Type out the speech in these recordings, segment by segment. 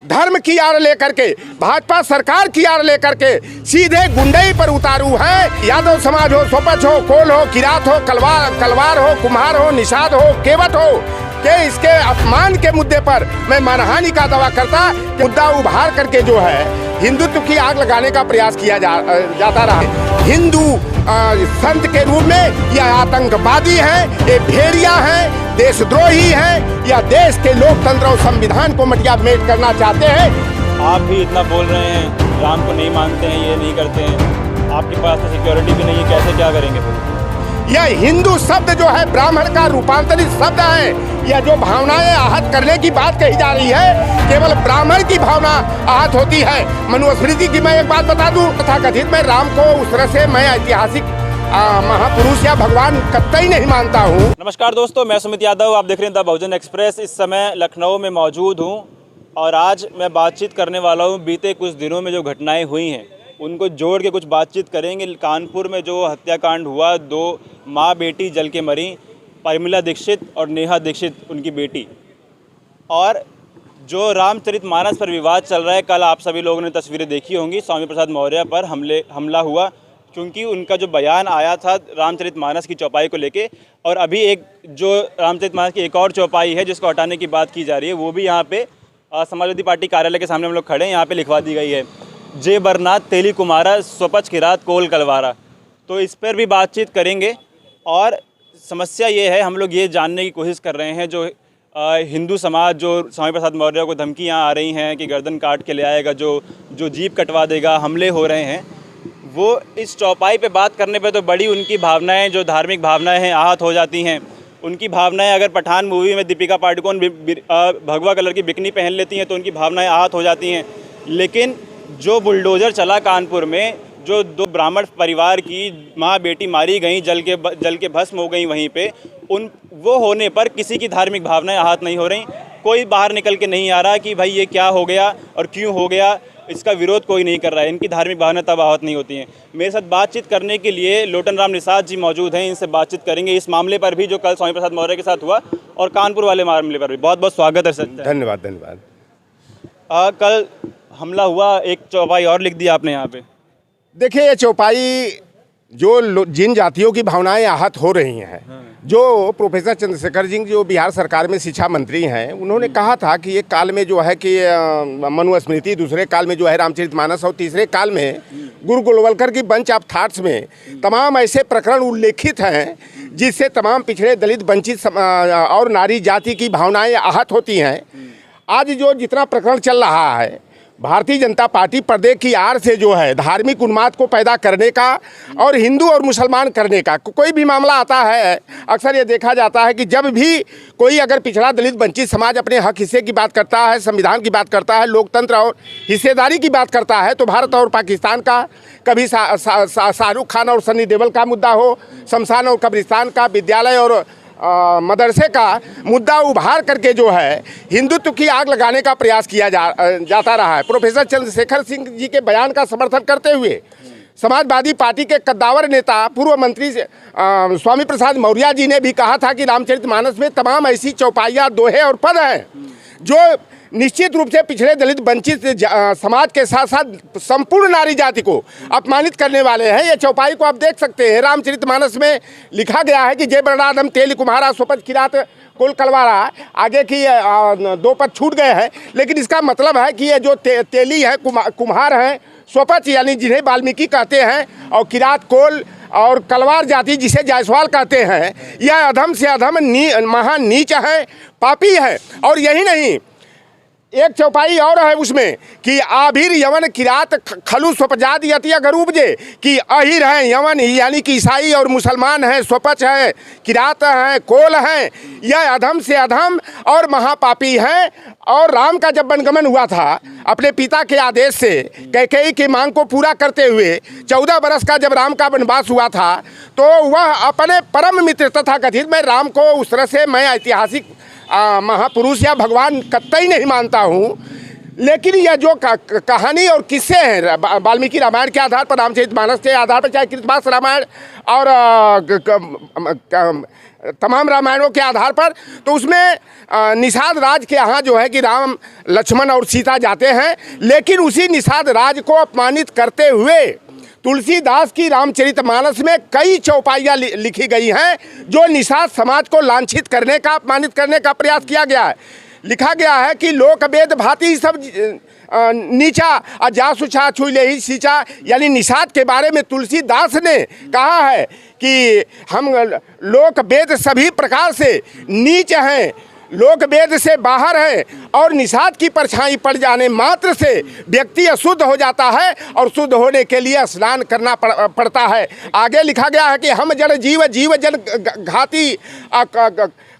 धर्म की आड़ लेकर के, भाजपा सरकार की आड़ लेकर के सीधे गुंडई पर उतारू है। यादव समाज हो, सोपच हो, कोल हो, किरात हो, कलवार हो, कुम्हार हो, निषाद हो, केवट हो, के इसके अपमान के मुद्दे पर मैं मानहानि का दावा करता। मुद्दा उभार करके जो है हिंदुत्व की आग लगाने का प्रयास किया जाता रहा। हिंदू संत के रूप में यह आतंकवादी है, ये भेड़िया है, देशद्रोही है, या देश के लोकतंत्र और संविधान को मटियामेट करना चाहते हैं। आप भी इतना बोल रहे हैं, राम को नहीं मानते हैं, ये नहीं करते हैं, आपके पास तो सिक्योरिटी भी नहीं है, कैसे क्या करेंगे फिर? यह हिंदू शब्द जो है ब्राह्मण का रूपांतरित शब्द है। यह जो भावनाएं आहत करने की बात कही जा रही है, केवल ब्राह्मण की भावना आहत होती है। मनुस्मृति की मैं एक बात बता दूं, तथाकथित मैं राम को उस तरह से मैं ऐतिहासिक महापुरुष या भगवान कतई नहीं मानता हूँ। नमस्कार दोस्तों, मैं सुमित यादव, आप देख रहे हैं द बहुजन एक्सप्रेस। इस समय लखनऊ में मौजूद हूँ और आज मैं बातचीत करने वाला हूँ बीते कुछ दिनों में जो घटनाएं हुई हैं उनको जोड़ के कुछ बातचीत करेंगे। कानपुर में जो हत्याकांड हुआ, 2 माँ बेटी जल के मरी, परिमला दीक्षित और नेहा दीक्षित उनकी बेटी, और जो रामचरितमानस पर विवाद चल रहा है। कल आप सभी लोगों ने तस्वीरें देखी होंगी, स्वामी प्रसाद मौर्य पर हमला हुआ क्योंकि उनका जो बयान आया था रामचरितमानस की चौपाई को लेके, और अभी एक जो रामचरितमानस की एक और चौपाई है जिसको हटाने की बात की जा रही है, वो भी यहाँ पे समाजवादी पार्टी कार्यालय के सामने हम लोग खड़े हैं, यहाँ पे लिखवा दी गई है, जय बरनाथ तेली कुमारा स्वपच किरात कोल कलवारा। तो इस पर भी बातचीत करेंगे। और समस्या ये है, हम लोग ये जानने की कोशिश कर रहे हैं, जो हिंदू समाज, जो स्वामी प्रसाद मौर्य को धमकियाँ आ रही हैं कि गर्दन काट के ले आएगा, जो जीप कटवा देगा, हमले हो रहे हैं, वो इस चौपाई पे बात करने पे तो बड़ी उनकी भावनाएं, जो धार्मिक भावनाएं हैं, आहत हो जाती हैं। उनकी भावनाएं, अगर पठान मूवी में दीपिका पादुकोण भगवा कलर की बिकनी पहन लेती हैं तो उनकी भावनाएं आहत हो जाती हैं। लेकिन जो बुलडोज़र चला कानपुर में, जो 2 ब्राह्मण परिवार की माँ बेटी मारी गई, जल के भस्म हो गई वहीं पे, वो होने पर किसी की धार्मिक भावनाएं आहत नहीं हो रही। कोई बाहर निकल के नहीं आ रहा कि भाई ये क्या हो गया और क्यों हो गया, इसका विरोध कोई नहीं कर रहा है। इनकी धार्मिक भावनाएं तब आहत नहीं होती हैं। मेरे साथ बातचीत करने के लिए लोटन राम निषाद जी मौजूद हैं, इनसे बातचीत करेंगे इस मामले पर भी जो कल स्वामी प्रसाद मौर्य के साथ हुआ, और कानपुर वाले मामले पर भी। बहुत बहुत स्वागत है सर। धन्यवाद। कल हमला हुआ, एक चौपाई और लिख दी आपने यहाँ पे। देखिए, ये चौपाई जो जिन जातियों की भावनाएं आहत हो रही हैं, जो प्रोफेसर चंद्रशेखर जी जो बिहार सरकार में शिक्षा मंत्री हैं, उन्होंने कहा था कि एक काल में जो है कि मनुस्मृति, दूसरे काल में जो है रामचरितमानस, और तीसरे काल में गुरु गोलवलकर की बंच ऑफ थॉट्स में तमाम ऐसे प्रकरण उल्लेखित हैं जिससे तमाम पिछड़े, दलित, वंचित और नारी जाति की भावनाएं आहत होती हैं। आज जो जितना प्रकरण चल रहा है, भारतीय जनता पार्टी पर्दे की आड़ से जो है धार्मिक उन्माद को पैदा करने का और हिंदू और मुसलमान करने का कोई भी मामला आता है, अक्सर ये देखा जाता है कि जब भी कोई अगर पिछड़ा, दलित, वंचित समाज अपने हक हिस्से की बात करता है, संविधान की बात करता है, लोकतंत्र और हिस्सेदारी की बात करता है, तो भारत और पाकिस्तान का, कभी शाहरुख खान और सनी देओल का मुद्दा हो, शमशान और कब्रिस्तान का, विद्यालय और मदरसे का मुद्दा उभार करके जो है हिंदुत्व की आग लगाने का प्रयास किया जाता रहा है। प्रोफेसर चंद्रशेखर सिंह जी के बयान का समर्थन करते हुए समाजवादी पार्टी के कद्दावर नेता, पूर्व मंत्री स्वामी प्रसाद मौर्य जी ने भी कहा था कि रामचरितमानस में तमाम ऐसी चौपाइयाँ, दोहे और पद हैं जो निश्चित रूप से पिछड़े, दलित, वंचित समाज के साथ साथ संपूर्ण नारी जाति को अपमानित करने वाले हैं। ये चौपाई को आप देख सकते हैं। रामचरितमानस में लिखा गया है कि जय बरनाथ तेली कुम्हारा स्वपच किरात कोल कलवारा। आगे की 2 पद छूट गए हैं, लेकिन इसका मतलब है कि ये जो तेली है, कुम्हार हैं, स्वपच यानी जिन्हें वाल्मीकि कहते हैं, और किरात कोल और कलवार जाति जिसे जायसवाल कहते हैं, यह अधम से अधम महान नीच है, पापी है। और यही नहीं, एक चौपाई और है उसमें कि आभिर यवन किरात खलु स्वपजात यति अगर उपजे, कि अहिर हैं यवन यानी कि ईसाई और मुसलमान हैं, स्वपच है, किरात हैं, कोल हैं, यह अधम से अधम और महापापी हैं। और राम का जब वनगमन हुआ था अपने पिता के आदेश से, कैकेयी की मांग को पूरा करते हुए, 14 बरस का जब राम का वनवास हुआ था, तो वह अपने परम मित्र तथाकथित मैं राम को उस तरह से मैं ऐतिहासिक महापुरुष या भगवान कतई नहीं मानता हूँ। लेकिन यह जो कहानी और किस्से हैं वाल्मीकि रामायण के आधार पर, रामचरितमानस के आधार पर, चाहे कृतवास रामायण और तमाम रामायणों के आधार पर, तो उसमें निषाद राज के यहाँ जो है कि राम लक्ष्मण और सीता जाते हैं, लेकिन उसी निषाद राज को अपमानित करते हुए तुलसीदास की रामचरितमानस में कई चौपाइयाँ लिखी गई हैं जो निषाद समाज को लांछित करने का, अपमानित करने का प्रयास किया गया है। लिखा गया है कि लोक वेद भांति सब नीचा अजासु छा छुई ले ही सींचा, यानी निषाद के बारे में तुलसीदास ने कहा है कि हम लोक वेद सभी प्रकार से नीच हैं, लोक वेद से बाहर है, और निषाद की परछाई पड़ जाने मात्र से व्यक्ति अशुद्ध हो जाता है और शुद्ध होने के लिए स्नान करना पड़ता है। आगे लिखा गया है कि हम जड़ जीव जीव जन घाती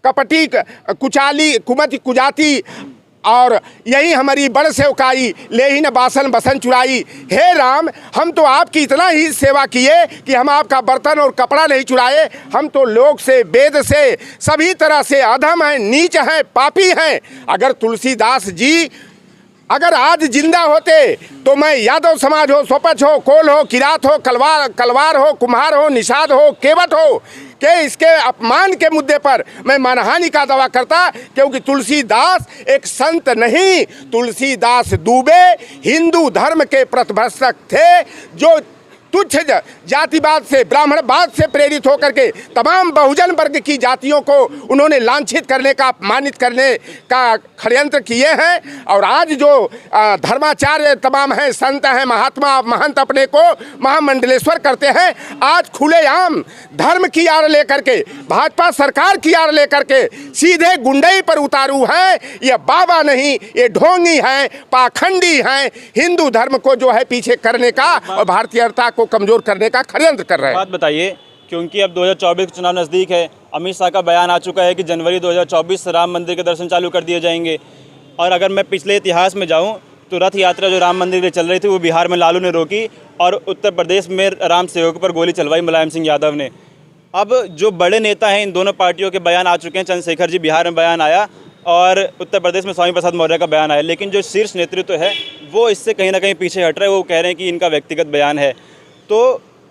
कपटी कुचाली कुमति कुजाती, और यही हमारी बड़ सेवकाई ले ही न बासन बसन चुराई। हे राम, हम तो आपकी इतना ही सेवा किए कि हम आपका बर्तन और कपड़ा नहीं चुराए, हम तो लोक से वेद से सभी तरह से अधम हैं, नीच हैं, पापी हैं। अगर तुलसीदास जी अगर आज जिंदा होते तो मैं यादव समाज हो, सोपच हो, कोल हो, किरात हो, कलवार हो, कुम्हार हो, निषाद हो, केवट हो के इसके अपमान के मुद्दे पर मैं मानहानि का दावा करता, क्योंकि तुलसीदास एक संत नहीं, तुलसीदास दुबे हिंदू धर्म के पथभ्रष्ट थे, जो तुच्छ जातिवाद से, ब्राह्मणवाद से प्रेरित होकर के तमाम बहुजन वर्ग की जातियों को उन्होंने लांछित करने का, अपमानित करने का षड्यंत्र किए हैं। और आज जो धर्माचार्य तमाम हैं, संत हैं, महात्मा महंत अपने को महामंडलेश्वर करते हैं, आज खुलेआम धर्म की आड़ लेकर के, भाजपा सरकार की आड़ लेकर के सीधे गुंडई पर उतारू हैं। ये बाबा नहीं, ये ढोंगी हैं, पाखंडी हैं, हिंदू धर्म को जो है पीछे करने का और भारतीयता को कमजोर करने का षड्यंत्र कर रहे हैं। बात बताइए, क्योंकि अब 2024 का चुनाव नज़दीक है, अमित शाह का बयान आ चुका है कि जनवरी 2024 से राम मंदिर के दर्शन चालू कर दिए जाएंगे। और अगर मैं पिछले इतिहास में जाऊं तो रथ यात्रा जो राम मंदिर के चल रही थी वो बिहार में लालू ने रोकी और उत्तर प्रदेश में राम सेवक पर गोली चलवाई मुलायम सिंह यादव ने। अब जो बड़े नेता हैं, इन दोनों पार्टियों के बयान आ चुके हैं। चंद्रशेखर जी बिहार में बयान आया और उत्तर प्रदेश में स्वामी प्रसाद मौर्य का बयान आया, लेकिन जो शीर्ष नेतृत्व है वो इससे कहीं ना कहीं पीछे हट रहे हैं। वो कह रहे हैं कि इनका व्यक्तिगत बयान है। तो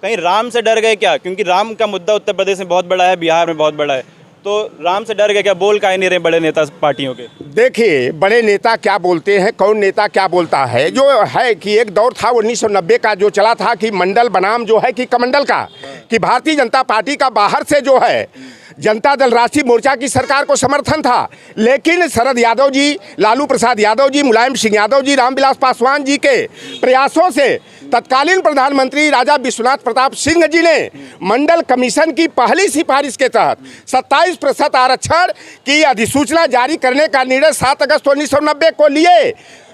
कहीं राम से डर गए क्या? क्योंकि राम का मुद्दा उत्तर प्रदेश में बहुत बड़ा है, बिहार में बहुत बड़ा है, तो राम से डर गए क्या? बोल काहे नहीं रहे बड़े नेता पार्टियों के? देखिए, बड़े नेता क्या बोलते हैं, कौन नेता क्या बोलता है, जो है कि एक दौर था 1990 का जो चला था कि मंडल बनाम जो है कि कमंडल का, कि भारतीय जनता पार्टी का बाहर से जो है जनता दल राष्ट्रीय मोर्चा की सरकार को समर्थन था, लेकिन शरद यादव जी, लालू प्रसाद यादव जी, मुलायम सिंह यादव जी, रामविलास पासवान जी के प्रयासों से तत्कालीन प्रधानमंत्री राजा विश्वनाथ प्रताप सिंह जी ने मंडल कमीशन की पहली सिफारिश के तहत 27% आरक्षण की अधिसूचना जारी करने का निर्णय 7 अगस्त 1990 को लिए।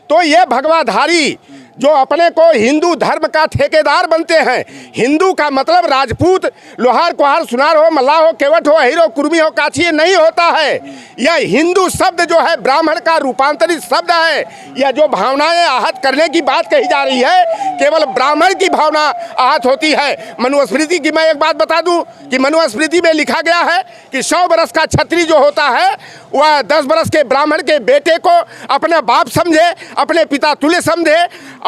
तो ये भगवाधारी जो अपने को हिंदू धर्म का ठेकेदार बनते हैं, हिंदू का मतलब राजपूत, लोहार कुहार सुनार हो, मल्लाह हो, केवट हो, हीरो कुर्मी हो, काछी नहीं होता है। यह हिंदू शब्द जो है ब्राह्मण का रूपांतरित शब्द है। यह जो भावनाएं आहत करने की बात कही जा रही है, केवल ब्राह्मण की भावना आहत होती है। मनुस्मृति की मैं एक बात बता दूं कि मनुस्मृति में लिखा गया है कि 100 बरस का क्षत्रिय जो होता है वह 10 बरस के ब्राह्मण के बेटे को अपना बाप समझे, अपने पिता तुल्य समझे।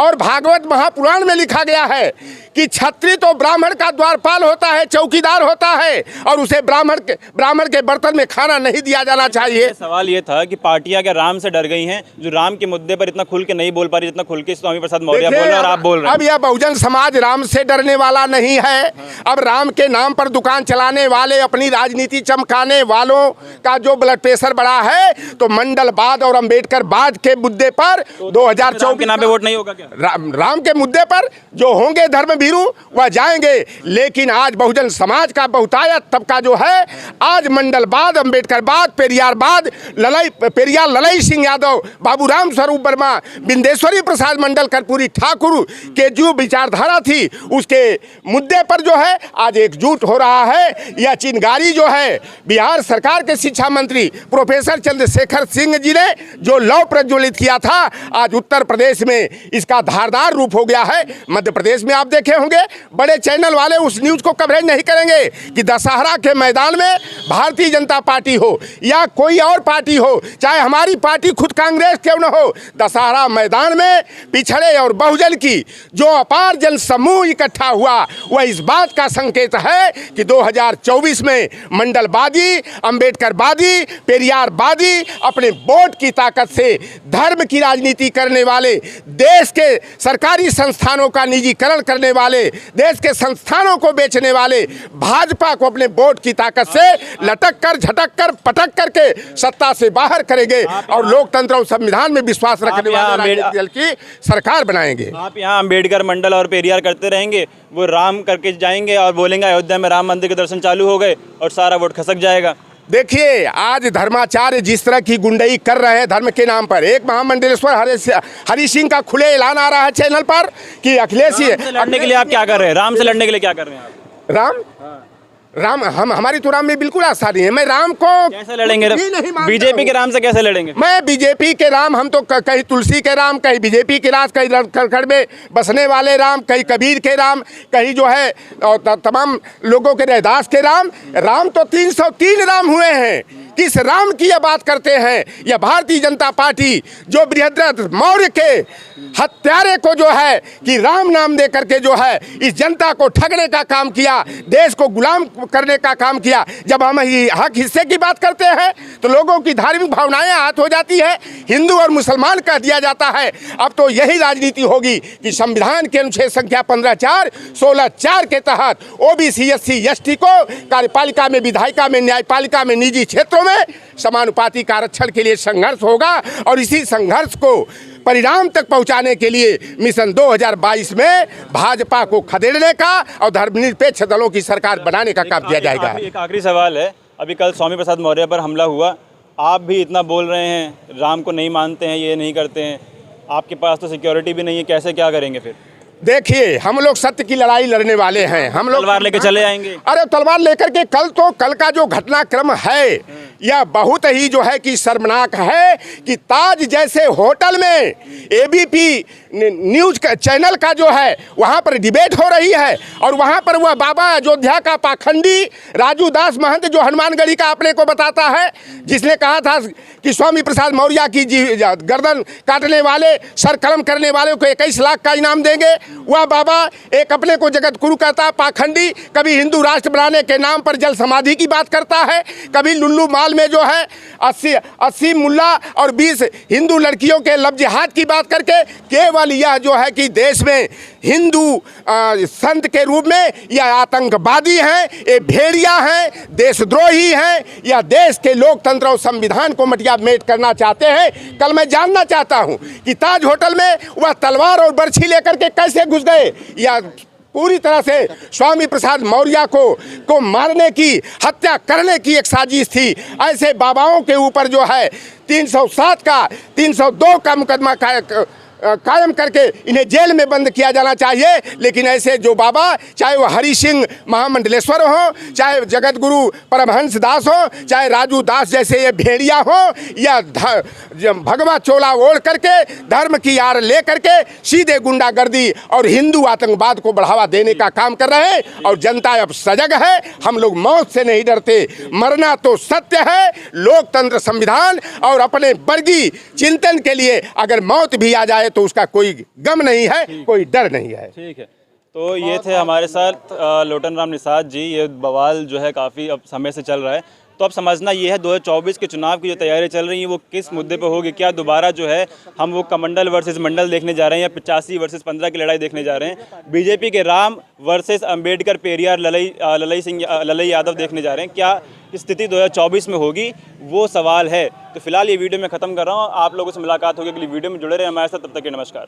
और भागवत महापुराण में लिखा गया है कि क्षत्रिय तो ब्राह्मण का द्वारपाल होता है, चौकीदार होता है, और उसे ब्राह्मण के बर्तन में खाना नहीं दिया जाना चाहिए। सवाल ये था कि पार्टियां क्या राम से डर गई हैं, जो राम के मुद्दे पर इतना खुल के नहीं बोल पा रही, जितना खुल के स्वामी प्रसाद मौर्य बोल रहे हैं और आप बोल रहे हैं। अब यह बहुजन समाज राम से डरने वाला नहीं है। अब राम के नाम पर दुकान चलाने वाले, अपनी राजनीति चमकाने वालों का जो ब्लड प्रेशर बढ़ा है, तो मंडलवाद और अम्बेडकरवाद के मुद्दे पर 2024 के नाम पे वोट नहीं होगा क्या? राम के मुद्दे पर जो होंगे धर्म भीरू वह जाएंगे। लेकिन आज बहुजन समाज का बहुतायत तबका जो है, आज मंडलवाद, अम्बेडकरवाद, पेरियार ललई सिंह यादव, बाबूराम स्वरूप वर्मा, बिंदेश्वरी प्रसाद मंडल, कर्पूरी ठाकुर के जो विचारधारा थी उसके मुद्दे पर जो है आज एकजुट हो रहा है। यह चिंगारी जो है बिहार सरकार के शिक्षा मंत्री प्रोफेसर चंद्रशेखर सिंह जी ने जो लौ प्रज्वलित किया था, आज उत्तर प्रदेश में इसका धारदार रूप हो गया है। मध्य प्रदेश में आप देखें देखे होंगे, बड़े चैनल वाले उस न्यूज़ को कवरेज नहीं करेंगे कि दशहरा के मैदान में भारतीय जनता पार्टी हो या कोई और पार्टी हो, चाहे हमारी पार्टी खुद कांग्रेस क्यों न हो, दशहरा मैदान में पिछड़े और बहुजन की जो अपार जन समूह इकट्ठा हुआ वह इस बात का संकेत है कि 2024 में मंडलवादी, अंबेडकरवादी, पेरियारवादी अपने वोट की ताकत से धर्म की राजनीति करने वाले, देश के सरकारी संस्थानों का निजीकरण करने वाले, देश के संस्थानों को बेचने वाले भाजपा को अपने वोट की ताकत से लटक कर, झटक कर, पटक करके सत्ता से बाहर करेंगे और लोकतंत्र और संविधान में विश्वास रखने वाले राजनीतिक दल की सरकार बनाएंगे। आप यहाँ अंबेडकर मंडल और पेरियार करते रहेंगे, वो राम करके जाएंगे और बोलेंगे अयोध्या में राम मंदिर के दर्शन चालू हो गए और सारा वोट खसक जाएगा। देखिए, आज धर्माचार्य जिस तरह की गुंडई कर रहे हैं धर्म के नाम पर, एक महामंडलेश्वर हरि सिंह का खुले ऐलान आ रहा है चैनल पर कि अखिलेश लड़ने के लिए आप क्या कर रहे हैं, राम से लड़ने के लिए क्या कर रहे हैं आप? राम हमारी तो राम में बिल्कुल आस्था नहीं है। मैं राम को कैसे लड़ेंगे? बीजेपी के राम से कैसे लड़ेंगे? मैं बीजेपी के राम, हम तो कहीं तुलसी के राम, कहीं बीजेपी के राम, कहीं खड़खड़ में बसने वाले राम, कहीं कबीर के राम, कहीं जो है तमाम लोगों के रैदास के राम। राम तो 303 राम हुए हैं। किस राम की यह बात करते हैं? यह भारतीय जनता पार्टी जो बृहद्रथ मौर्य के हत्यारे को जो है कि राम नाम दे करके जो है इस जनता को ठगने का काम किया, देश को गुलाम करने का काम किया। जब हम हक हिस्से की बात करते हैं तो लोगों की धार्मिक भावनाएं आहत हो जाती है, हिंदू और मुसलमान कह दिया जाता है। अब तो यही राजनीति होगी कि संविधान के अनुच्छेद संख्या 15(4), 16(4) के तहत ओबीसी, एससी, एसटी को कार्यपालिका में, विधायिका में, न्यायपालिका में, निजी क्षेत्रों में समानुपातिक आरक्षण के लिए संघर्ष होगा और इसी संघर्ष को परिणाम तक पहुंचाने के लिए मिशन 2022 में भाजपा को खदेड़ने का और धर्मनिरपेक्ष दलों की सरकार बनाने का काम किया जाएगा। एक आखिरी सवाल है, अभी कल स्वामी प्रसाद मौर्य पर हमला हुआ, आप भी इतना बोल रहे हैं, राम को नहीं मानते हैं, ये नहीं करते हैं, आपके पास तो सिक्योरिटी भी नहीं है, कैसे क्या करेंगे फिर? देखिए, हम लोग सत्य की लड़ाई लड़ने वाले हैं। हम लोग तलवार लेकर चले आएंगे। अरे तलवार लेकर के कल का जो घटनाक्रम है यह बहुत ही जो है कि शर्मनाक है कि ताज जैसे होटल में एबीपी न्यूज का चैनल का जो है वहाँ पर डिबेट हो रही है और वहाँ पर वह बाबा अयोध्या का पाखंडी राजू दास महंत जो हनुमानगढ़ी का अपने को बताता है, जिसने कहा था कि स्वामी प्रसाद मौर्य की गर्दन काटने वाले, सर कलम करने वाले को 21 लाख का इनाम देंगे, वह बाबा एक अपने को जगत गुरु कहता है, पाखंडी, कभी हिंदू राष्ट्र बनाने के नाम पर जल समाधि की बात करता है, कभी लुल्लू माल में जो है 80 मुल्ला और 20 हिंदू लड़कियों के लव जिहाद की बात करके केवल यह जो है कि देश में हिंदू संत के रूप में यह आतंकवादी हैं, ये भेड़िया हैं, देशद्रोही हैं, या देश के लोकतंत्र और संविधान को मटिया मेट करना चाहते हैं। कल मैं जानना चाहता हूं कि ताज होटल में वह तलवार और बर्छी लेकर के कैसे घुस गए, या पूरी तरह से स्वामी प्रसाद मौर्य को मारने की, हत्या करने की एक साजिश थी। ऐसे बाबाओं के ऊपर जो है 307 का 302 का मुकदमा कायम करके इन्हें जेल में बंद किया जाना चाहिए। लेकिन ऐसे जो बाबा, चाहे वो हरि सिंह महामंडलेश्वर हो, चाहे जगत गुरु परमहंस दास हो, चाहे राजू दास जैसे ये भेड़िया हो, या भगवा चोला ओढ़ करके धर्म की आड़ ले करके सीधे गुंडागर्दी और हिंदू आतंकवाद को बढ़ावा देने का काम कर रहे हैं। और जनता अब सजग है, हम लोग मौत से नहीं डरते, मरना तो सत्य है। लोकतंत्र, संविधान और अपने वर्गीय चिंतन के लिए अगर मौत भी आ जाए तो उसका कोई गम नहीं है, कोई डर नहीं है। ठीक है, तो ये थे हमारे साथ लोटन राम निषाद जी। ये बवाल जो है काफ़ी अब समय से चल रहा है, तो अब समझना ये है 2024 के चुनाव की जो तैयारी चल रही है वो किस मुद्दे पे होगी। क्या दोबारा जो है हम वो कमंडल वर्सेस मंडल देखने जा रहे हैं, या 85 वर्सेस 15 की लड़ाई देखने जा रहे हैं, बीजेपी के राम वर्सेस अंबेडकर, पेरियार, ललई यादव देखने जा रहे हैं? क्या स्थिति 2024 में होगी, वो सवाल है। तो फिलहाल ये वीडियो मैं ख़त्म कर रहा हूँ, आप लोगों से मुलाकात होगी अगली वीडियो में। जुड़े रहे हमारे साथ, तब तक के नमस्कार।